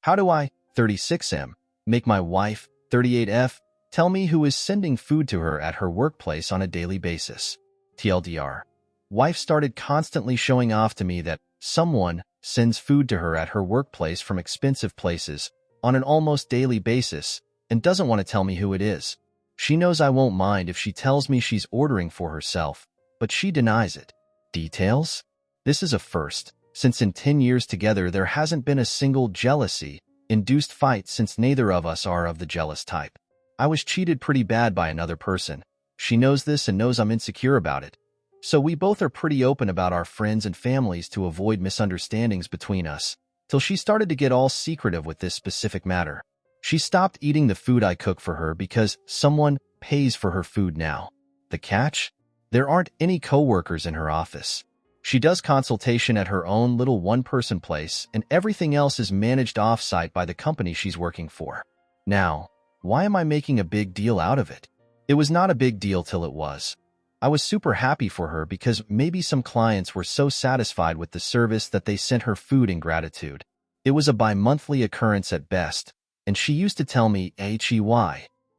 How do I, 36M, make my wife, 38F, tell me who is sending food to her at her workplace on a daily basis? TLDR. Wife started constantly showing off to me that someone sends food to her at her workplace from expensive places on an almost daily basis and doesn't want to tell me who it is. She knows I won't mind if she tells me she's ordering for herself, but she denies it. Details? This is a first, since in 10 years together there hasn't been a single jealousy-induced fight since neither of us are of the jealous type. I was cheated pretty bad by another person. She knows this and knows I'm insecure about it. So we both are pretty open about our friends and families to avoid misunderstandings between us, till she started to get all secretive with this specific matter. She stopped eating the food I cook for her because someone pays for her food now. The catch? There aren't any coworkers in her office. She does consultation at her own little one-person place, and everything else is managed off-site by the company she's working for. Now, why am I making a big deal out of it? It was not a big deal till it was. I was super happy for her because maybe some clients were so satisfied with the service that they sent her food in gratitude. It was a bi-monthly occurrence at best, and she used to tell me, "Hey,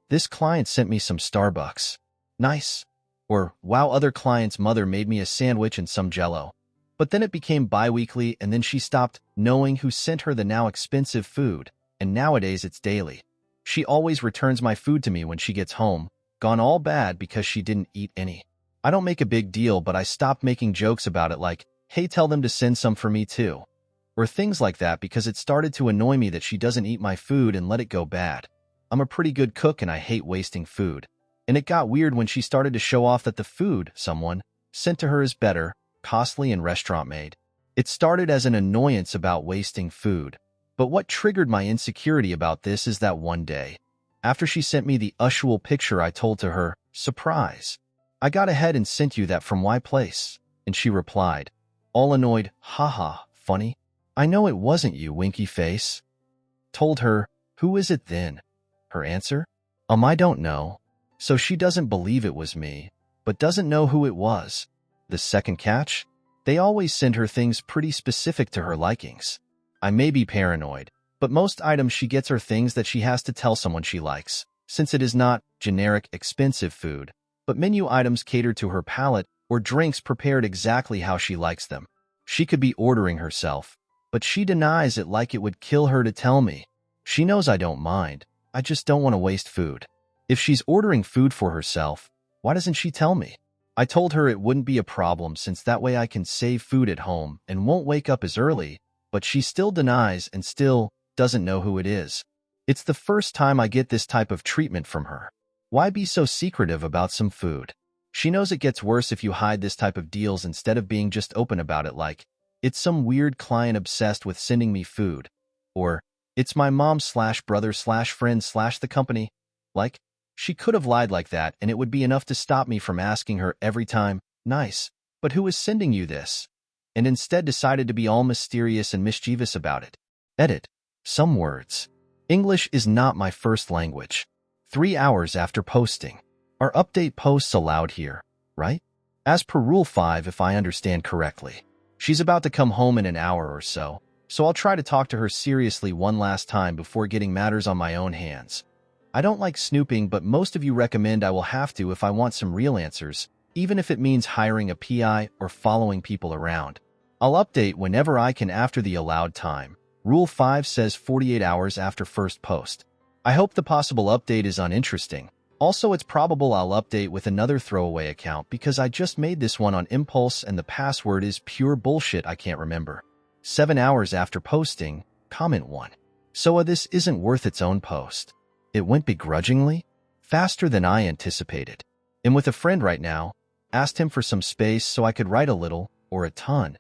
this client sent me some Starbucks. Nice." Or, "Wow, other client's mother made me a sandwich and some Jell-O." But then it became bi-weekly, and then she stopped knowing who sent her the now expensive food, and nowadays it's daily. She always returns my food to me when she gets home, gone all bad because she didn't eat any. I don't make a big deal, but I stopped making jokes about it like, "Hey, tell them to send some for me too." Or things like that because it started to annoy me that she doesn't eat my food and let it go bad. I'm a pretty good cook and I hate wasting food. And it got weird when she started to show off that the food someone sent to her is better, costly, and restaurant-made. It started as an annoyance about wasting food. But what triggered my insecurity about this is that one day, after she sent me the usual picture, I told to her, "Surprise. I got ahead and sent you that from Y Place." And she replied, all annoyed, "Haha, funny. I know it wasn't you, winky face." Told her, "Who is it then?" Her answer? I don't know." So she doesn't believe it was me, but doesn't know who it was. The second catch? They always send her things pretty specific to her likings. I may be paranoid, but most items she gets are things that she has to tell someone she likes, since it is not generic, expensive food, but menu items catered to her palate or drinks prepared exactly how she likes them. She could be ordering herself, but she denies it like it would kill her to tell me. She knows I don't mind. I just don't want to waste food. If she's ordering food for herself, why doesn't she tell me? I told her it wouldn't be a problem since that way I can save food at home and won't wake up as early, but she still denies and still doesn't know who it is. It's the first time I get this type of treatment from her. Why be so secretive about some food? She knows it gets worse if you hide this type of deals instead of being just open about it, like, "It's some weird client obsessed with sending me food," or "It's my mom/brother/friend/the company." Like, she could have lied like that and it would be enough to stop me from asking her every time, "Nice, but who is sending you this?" And instead decided to be all mysterious and mischievous about it. Edit. Some words. English is not my first language. 3 hours after posting. Are update posts allowed here, right? As per Rule 5 if I understand correctly. She's about to come home in an hour or so I'll try to talk to her seriously one last time before getting matters on my own hands. I don't like snooping, but most of you recommend I will have to if I want some real answers, even if it means hiring a PI or following people around. I'll update whenever I can after the allowed time. Rule 5 says 48 hours after first post. I hope the possible update is uninteresting. Also, it's probable I'll update with another throwaway account because I just made this one on impulse and the password is pure bullshit I can't remember. 7 hours after posting, comment 1. So this isn't worth its own post. It went begrudgingly, faster than I anticipated. I'm with a friend right now, asked him for some space so I could write a little, or a ton.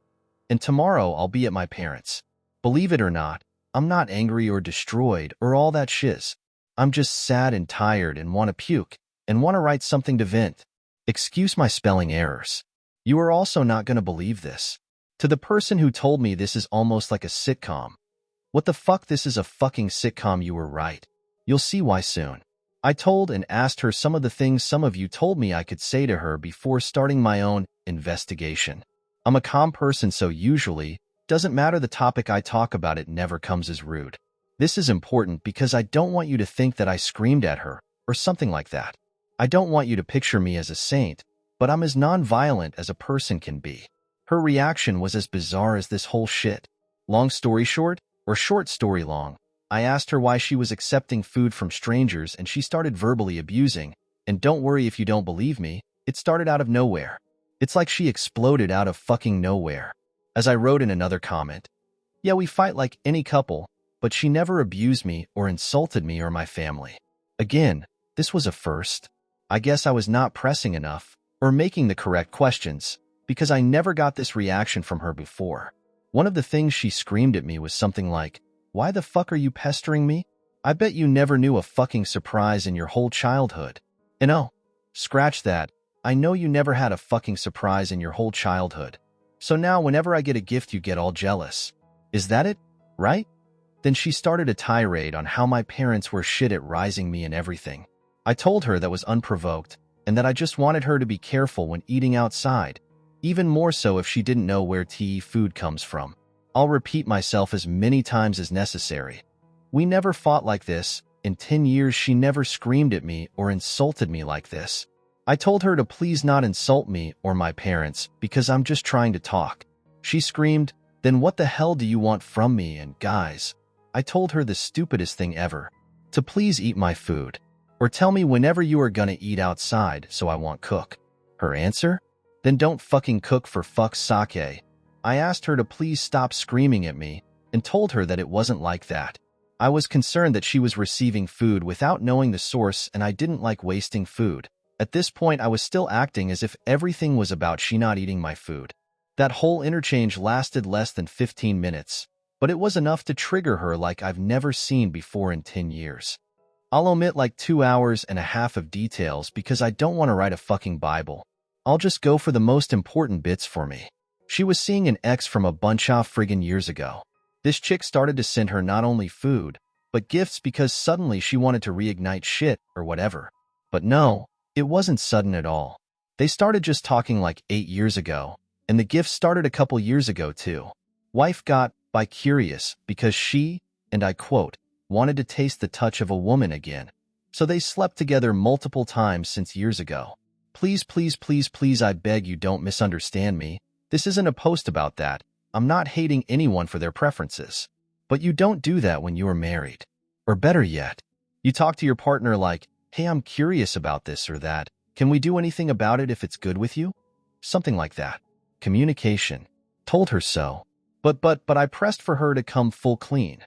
And tomorrow I'll be at my parents'. Believe it or not, I'm not angry or destroyed or all that shiz. I'm just sad and tired and want to puke, and want to write something to vent. Excuse my spelling errors. You are also not going to believe this. To the person who told me this is almost like a sitcom. What the fuck, this is a fucking sitcom, you were right. You'll see why soon. I told and asked her some of the things some of you told me I could say to her before starting my own investigation. I'm a calm person, so usually, doesn't matter the topic I talk about, it never comes as rude. This is important because I don't want you to think that I screamed at her or something like that. I don't want you to picture me as a saint, but I'm as non-violent as a person can be. Her reaction was as bizarre as this whole shit. Long story short, or short story long, I asked her why she was accepting food from strangers and she started verbally abusing, and don't worry if you don't believe me, it started out of nowhere. It's like she exploded out of fucking nowhere. As I wrote in another comment, yeah, we fight like any couple, but she never abused me or insulted me or my family. Again, this was a first. I guess I was not pressing enough or making the correct questions because I never got this reaction from her before. One of the things she screamed at me was something like, "Why the fuck are you pestering me? I bet you never knew a fucking surprise in your whole childhood." And oh, scratch that. I know you never had a fucking surprise in your whole childhood. So now whenever I get a gift you get all jealous. Is that it? Right? Then she started a tirade on how my parents were shit at raising me and everything. I told her that was unprovoked and that I just wanted her to be careful when eating outside, even more so if she didn't know where TE food comes from. I'll repeat myself as many times as necessary. We never fought like this. In 10 years, she never screamed at me or insulted me like this. I told her to please not insult me or my parents because I'm just trying to talk. She screamed, "Then what the hell do you want from me?" And guys, I told her the stupidest thing ever. To please eat my food. Or tell me whenever you are gonna eat outside so I won't cook. Her answer? Then don't fucking cook for fuck's sake. I asked her to please stop screaming at me and told her that it wasn't like that. I was concerned that she was receiving food without knowing the source and I didn't like wasting food. At this point, I was still acting as if everything was about she not eating my food. That whole interchange lasted less than 15 minutes, but it was enough to trigger her like I've never seen before in 10 years. I'll omit like 2 hours and a half of details because I don't want to write a fucking Bible. I'll just go for the most important bits for me. She was seeing an ex from a bunch of friggin' years ago. This chick started to send her not only food, but gifts because suddenly she wanted to reignite shit or whatever. But no, it wasn't sudden at all. They started just talking like 8 years ago, and the gifts started a couple years ago too. Wife got bi-curious because she, and I quote, wanted to taste the touch of a woman again. So they slept together multiple times since years ago. Please, please, please, please, I beg you don't misunderstand me. This isn't a post about that. I'm not hating anyone for their preferences. But you don't do that when you are married. Or better yet, you talk to your partner like, "Hey, I'm curious about this or that. Can we do anything about it if it's good with you?" Something like that. Communication. Told her so. But I pressed for her to come full clean.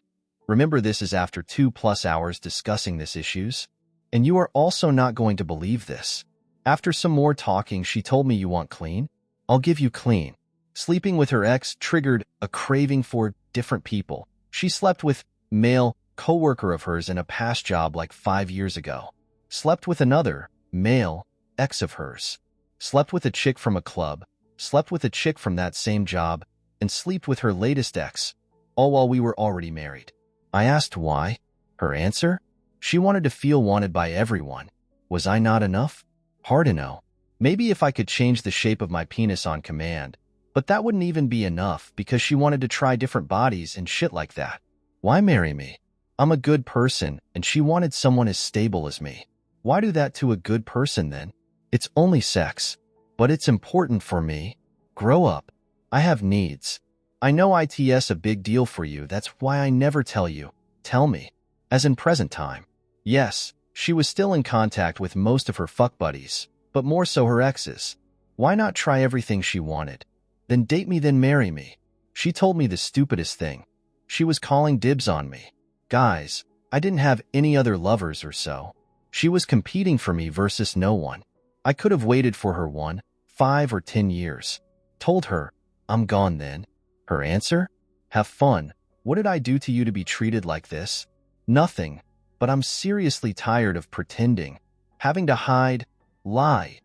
Remember, this is after 2+ hours discussing these issues. And you are also not going to believe this. After some more talking, she told me, "You want clean? I'll give you clean." Sleeping with her ex triggered a craving for different people. She slept with male coworker of hers in a past job like 5 years ago. Slept with another male ex of hers. Slept with a chick from a club. Slept with a chick from that same job. And slept with her latest ex, all while we were already married. I asked why. Her answer? She wanted to feel wanted by everyone. Was I not enough? Hard to know. Maybe if I could change the shape of my penis on command. But that wouldn't even be enough because she wanted to try different bodies and shit like that. Why marry me? I'm a good person and she wanted someone as stable as me. Why do that to a good person then? It's only sex. But it's important for me. Grow up. I have needs. I know it's a big deal for you. That's why I never tell you. Tell me. As in present time. Yes, she was still in contact with most of her fuck buddies, but more so her exes. Why not try everything she wanted? Then date me, then marry me. She told me the stupidest thing. She was calling dibs on me. Guys, I didn't have any other lovers or so. She was competing for me versus no one. I could have waited for her 1, 5, or 10 years. Told her, "I'm gone then." Her answer? "Have fun. What did I do to you to be treated like this?" Nothing. But I'm seriously tired of pretending, having to hide, lie.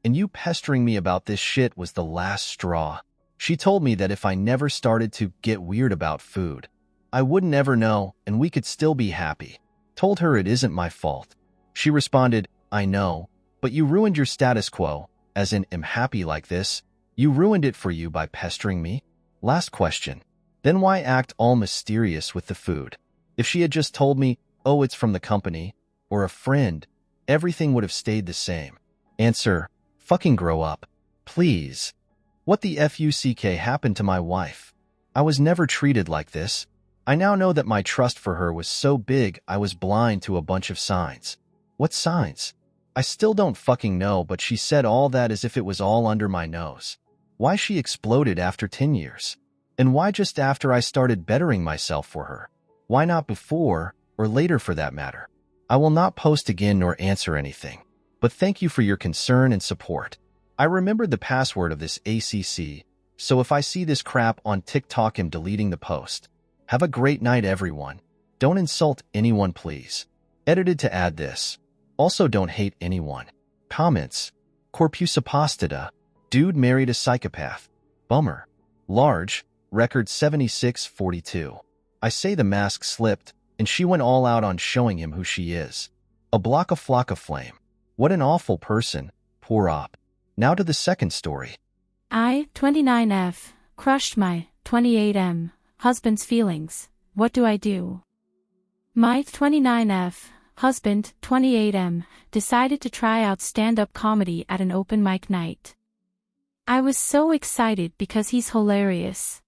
And you pestering me about this shit was the last straw. She told me that if I never started to get weird about food, I wouldn't ever know and we could still be happy. Told her it isn't my fault. She responded, "I know, but you ruined your status quo, as in am happy like this. You ruined it for you by pestering me." Last question. Then why act all mysterious with the food? If she had just told me, oh, it's from the company, or a friend, everything would have stayed the same. Answer, fucking grow up. Please. What the fuck happened to my wife? I was never treated like this. I now know that my trust for her was so big I was blind to a bunch of signs. What signs? I still don't fucking know, but she said all that as if it was all under my nose. Why she exploded after 10 years? And why just after I started bettering myself for her? Why not before, or later for that matter? I will not post again nor answer anything. But thank you for your concern and support. I remembered the password of this ACC, so if I see this crap on TikTok, I'm deleting the post. Have a great night, everyone. Don't insult anyone, please. Edited to add this. Also, don't hate anyone. Comments. Corpusapostata. Dude married a psychopath. Bummer. Large. Record 7642. I say the mask slipped, and she went all out on showing him who she is. A block of flock of flame. What an awful person. Poor op. Now to the second story. I, 29F, crushed my 28M husband's feelings. What do I do? My 29F husband, 28M, decided to try out stand-up comedy at an open mic night. I was so excited because he's hilarious.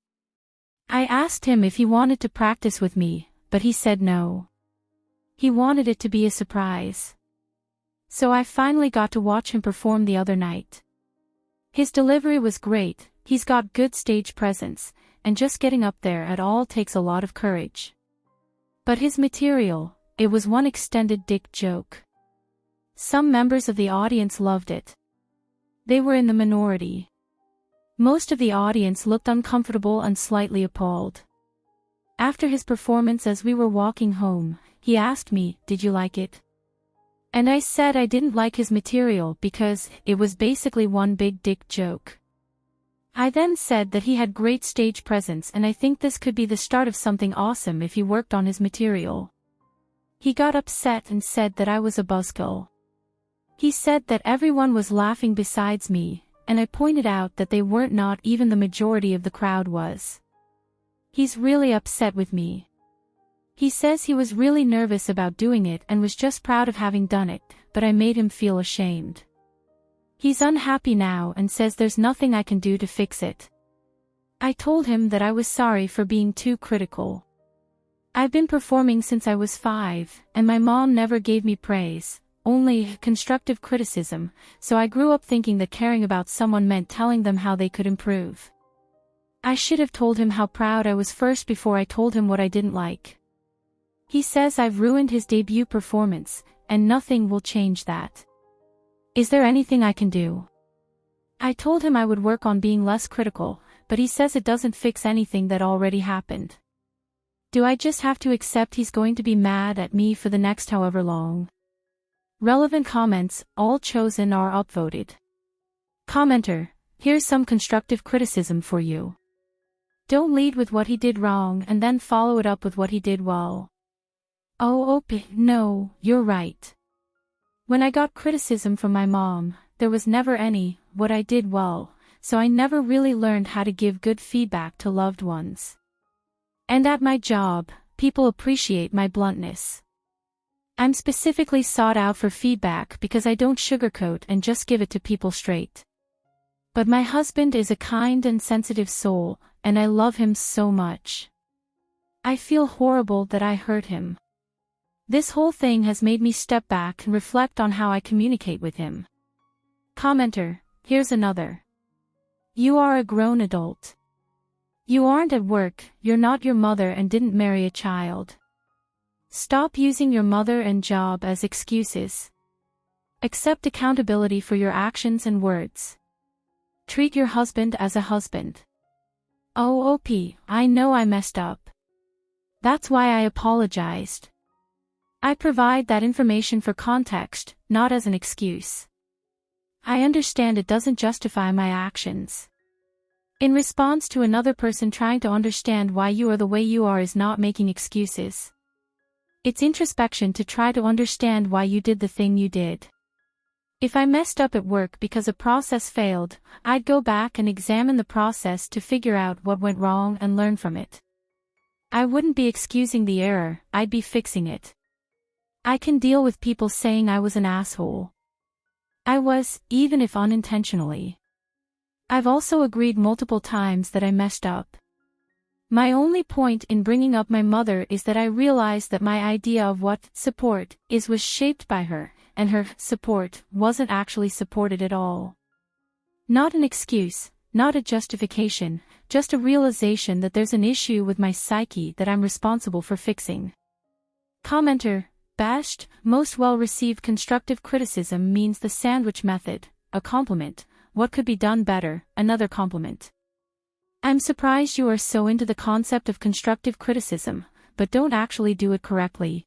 I asked him if he wanted to practice with me, but he said no. He wanted it to be a surprise. So I finally got to watch him perform the other night. His delivery was great, he's got good stage presence, and just getting up there at all takes a lot of courage. But his material, it was one extended dick joke. Some members of the audience loved it. They were in the minority. Most of the audience looked uncomfortable and slightly appalled. After his performance, as we were walking home, he asked me, "Did you like it?" And I said I didn't like his material because it was basically one big dick joke. I then said that he had great stage presence and I think this could be the start of something awesome if he worked on his material. He got upset and said that I was a buzzkill. He said that everyone was laughing besides me, and I pointed out that they weren't, not even the majority of the crowd was. He's really upset with me. He says he was really nervous about doing it and was just proud of having done it, but I made him feel ashamed. He's unhappy now and says there's nothing I can do to fix it. I told him that I was sorry for being too critical. I've been performing since I was 5, and my mom never gave me praise, only constructive criticism, so I grew up thinking that caring about someone meant telling them how they could improve. I should have told him how proud I was first before I told him what I didn't like. He says I've ruined his debut performance, and nothing will change that. Is there anything I can do? I told him I would work on being less critical, but he says it doesn't fix anything that already happened. Do I just have to accept he's going to be mad at me for the next however long? Relevant comments, all chosen, are upvoted. Commenter, here's some constructive criticism for you. Don't lead with what he did wrong and then follow it up with what he did well. Oh, no, you're right. When I got criticism from my mom, there was never any, what I did well, so I never really learned how to give good feedback to loved ones. And at my job, people appreciate my bluntness. I'm specifically sought out for feedback because I don't sugarcoat and just give it to people straight. But my husband is a kind and sensitive soul, and I love him so much. I feel horrible that I hurt him. This whole thing has made me step back and reflect on how I communicate with him. Commenter, here's another. You are a grown adult. You aren't at work, you're not your mother and didn't marry a child. Stop using your mother and job as excuses. Accept accountability for your actions and words. Treat your husband as a husband. Oh, I know I messed up. That's why I apologized. I provide that information for context, not as an excuse. I understand it doesn't justify my actions. In response to another person trying to understand why you are the way you are is not making excuses. It's introspection to try to understand why you did the thing you did. If I messed up at work because a process failed, I'd go back and examine the process to figure out what went wrong and learn from it. I wouldn't be excusing the error, I'd be fixing it. I can deal with people saying I was an asshole. I was, even if unintentionally. I've also agreed multiple times that I messed up. My only point in bringing up my mother is that I realized that my idea of what support is was shaped by her, and her support wasn't actually supported at all. Not an excuse, not a justification, just a realization that there's an issue with my psyche that I'm responsible for fixing. Commenter, bashed, most well-received constructive criticism means the sandwich method, a compliment, what could be done better, another compliment. I'm surprised you are so into the concept of constructive criticism, but don't actually do it correctly.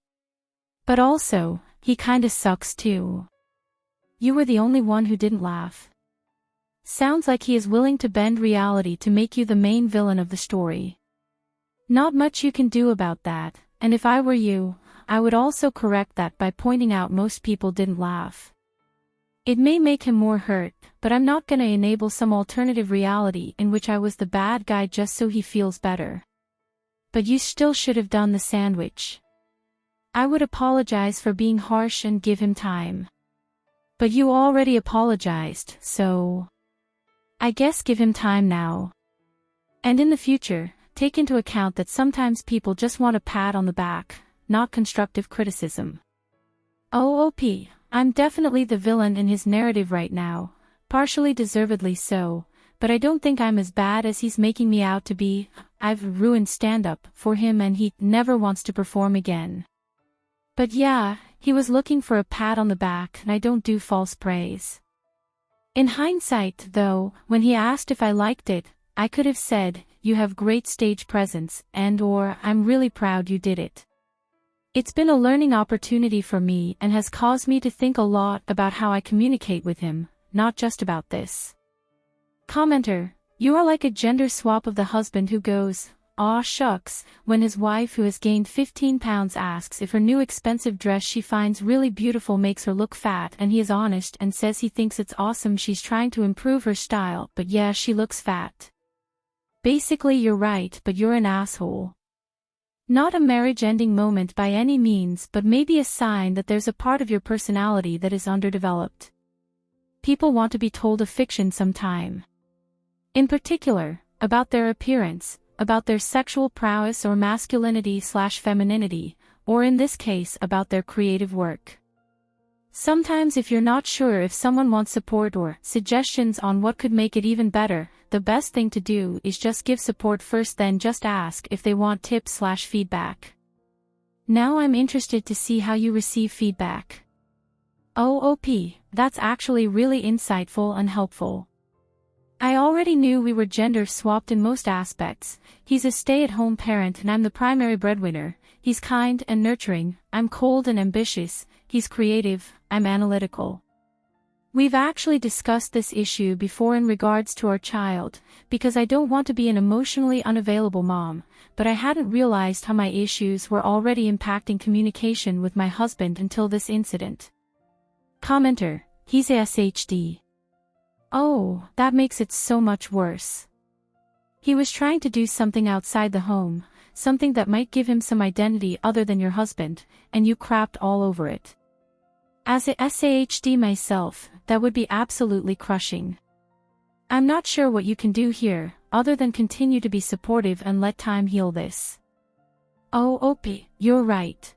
But also, he kinda sucks too. You were the only one who didn't laugh. Sounds like he is willing to bend reality to make you the main villain of the story. Not much you can do about that, and if I were you, I would also correct that by pointing out most people didn't laugh. It may make him more hurt, but I'm not gonna enable some alternative reality in which I was the bad guy just so he feels better. But you still should have done the sandwich. I would apologize for being harsh and give him time. But you already apologized, so I guess give him time now. And in the future, take into account that sometimes people just want a pat on the back, not constructive criticism. OOP, I'm definitely the villain in his narrative right now, partially deservedly so, but I don't think I'm as bad as he's making me out to be. I've ruined stand-up for him and he never wants to perform again. But yeah, he was looking for a pat on the back and I don't do false praise. In hindsight, though, when he asked if I liked it, I could have said, you have great stage presence, and/or I'm really proud you did it. It's been a learning opportunity for me and has caused me to think a lot about how I communicate with him, not just about this. Commenter, you are like a gender swap of the husband who goes, "Aw shucks," when his wife who has gained 15 pounds asks if her new expensive dress she finds really beautiful makes her look fat, and he is honest and says he thinks it's awesome she's trying to improve her style, but yeah, she looks fat. Basically you're right, but you're an asshole. Not a marriage-ending moment by any means, but maybe a sign that there's a part of your personality that is underdeveloped. People want to be told a fiction sometime. In particular, about their appearance, about their sexual prowess or masculinity/femininity, or in this case about their creative work. Sometimes if you're not sure if someone wants support or suggestions on what could make it even better, the best thing to do is just give support first, then just ask if they want tips/feedback. Now I'm interested to see how you receive feedback. OOP, that's actually really insightful and helpful. I already knew we were gender swapped in most aspects. He's a stay-at-home parent and I'm the primary breadwinner. He's kind and nurturing, I'm cold and ambitious. He's creative, I'm analytical. We've actually discussed this issue before in regards to our child, because I don't want to be an emotionally unavailable mom, but I hadn't realized how my issues were already impacting communication with my husband until this incident. Commenter, he's ASHD. Oh, that makes it so much worse. He was trying to do something outside the home, something that might give him some identity other than your husband, and you crapped all over it. As a SAHD myself, that would be absolutely crushing. I'm not sure what you can do here, other than continue to be supportive and let time heal this. OOP, you're right.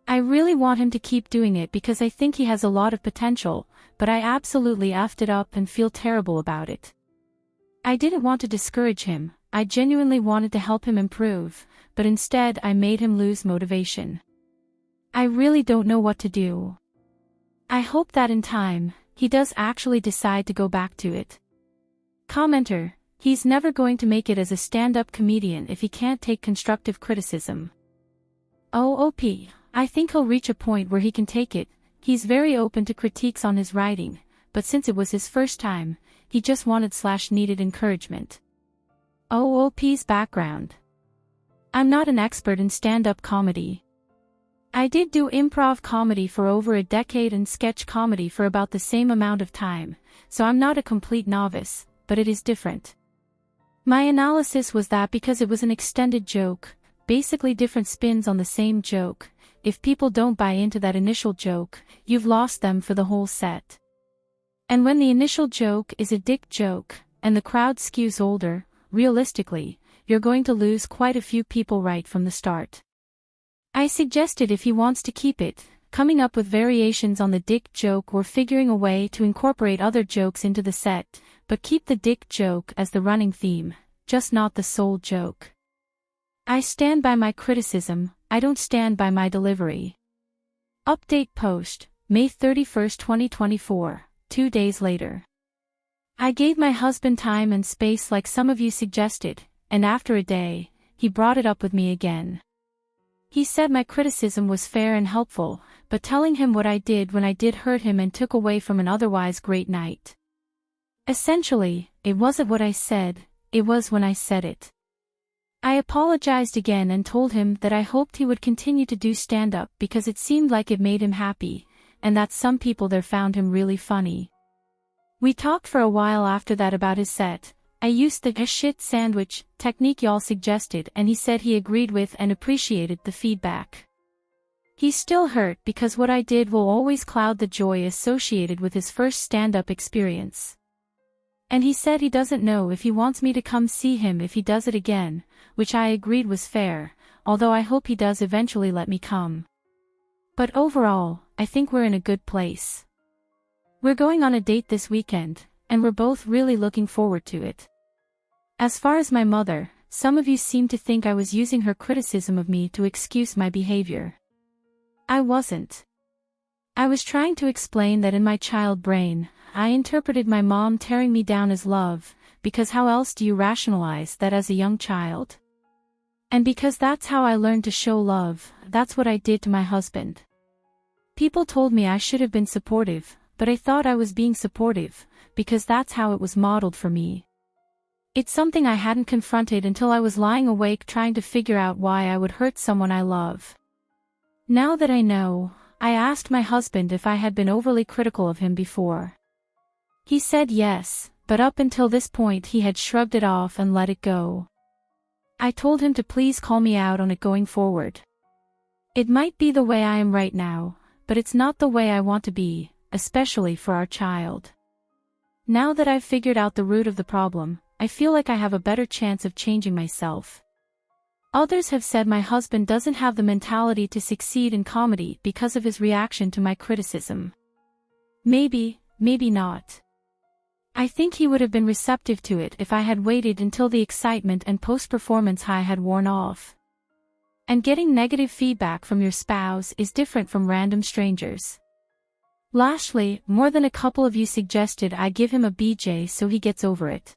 I really want him to keep doing it because I think he has a lot of potential, but I absolutely effed it up and feel terrible about it. I didn't want to discourage him, I genuinely wanted to help him improve, but instead I made him lose motivation. I really don't know what to do. I hope that in time, he does actually decide to go back to it. Commenter, he's never going to make it as a stand-up comedian if he can't take constructive criticism. OOP, I think he'll reach a point where he can take it. He's very open to critiques on his writing, but since it was his first time, he just wanted/needed encouragement. OOP's background. I'm not an expert in stand-up comedy. I did do improv comedy for over a decade and sketch comedy for about the same amount of time, so I'm not a complete novice, but it is different. My analysis was that because it was an extended joke, basically different spins on the same joke. If people don't buy into that initial joke, you've lost them for the whole set. And when the initial joke is a dick joke, and the crowd skews older, realistically, you're going to lose quite a few people right from the start. I suggested if he wants to keep it, coming up with variations on the dick joke or figuring a way to incorporate other jokes into the set, but keep the dick joke as the running theme, just not the sole joke. I stand by my criticism, I don't stand by my delivery. Update post, May 31, 2024, 2 days later. I gave my husband time and space like some of you suggested, and after a day, he brought it up with me again. He said my criticism was fair and helpful, but telling him what I did when I did hurt him and took away from an otherwise great night. Essentially, it wasn't what I said, it was when I said it. I apologized again and told him that I hoped he would continue to do stand-up because it seemed like it made him happy, and that some people there found him really funny. We talked for a while after that about his set. I used the shit sandwich technique y'all suggested and he said he agreed with and appreciated the feedback. He's still hurt because what I did will always cloud the joy associated with his first stand-up experience. And he said he doesn't know if he wants me to come see him if he does it again, which I agreed was fair, although I hope he does eventually let me come. But overall, I think we're in a good place. We're going on a date this weekend, and we're both really looking forward to it. As far as my mother, some of you seem to think I was using her criticism of me to excuse my behavior. I wasn't. I was trying to explain that in my child brain, I interpreted my mom tearing me down as love, because how else do you rationalize that as a young child? And because that's how I learned to show love, that's what I did to my husband. People told me I should have been supportive, but I thought I was being supportive, because that's how it was modeled for me. It's something I hadn't confronted until I was lying awake trying to figure out why I would hurt someone I love. Now that I know, I asked my husband if I had been overly critical of him before. He said yes, but up until this point he had shrugged it off and let it go. I told him to please call me out on it going forward. It might be the way I am right now, but it's not the way I want to be, especially for our child. Now that I've figured out the root of the problem, I feel like I have a better chance of changing myself. Others have said my husband doesn't have the mentality to succeed in comedy because of his reaction to my criticism. Maybe, maybe not. I think he would have been receptive to it if I had waited until the excitement and post-performance high had worn off. And getting negative feedback from your spouse is different from random strangers. Lastly, more than a couple of you suggested I give him a BJ so he gets over it.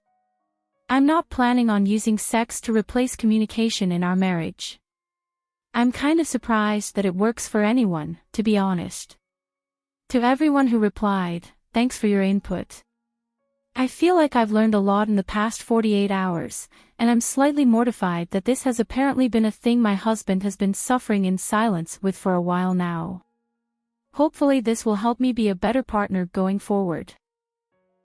I'm not planning on using sex to replace communication in our marriage. I'm kind of surprised that it works for anyone, to be honest. To everyone who replied, thanks for your input. I feel like I've learned a lot in the past 48 hours, and I'm slightly mortified that this has apparently been a thing my husband has been suffering in silence with for a while now. Hopefully this will help me be a better partner going forward.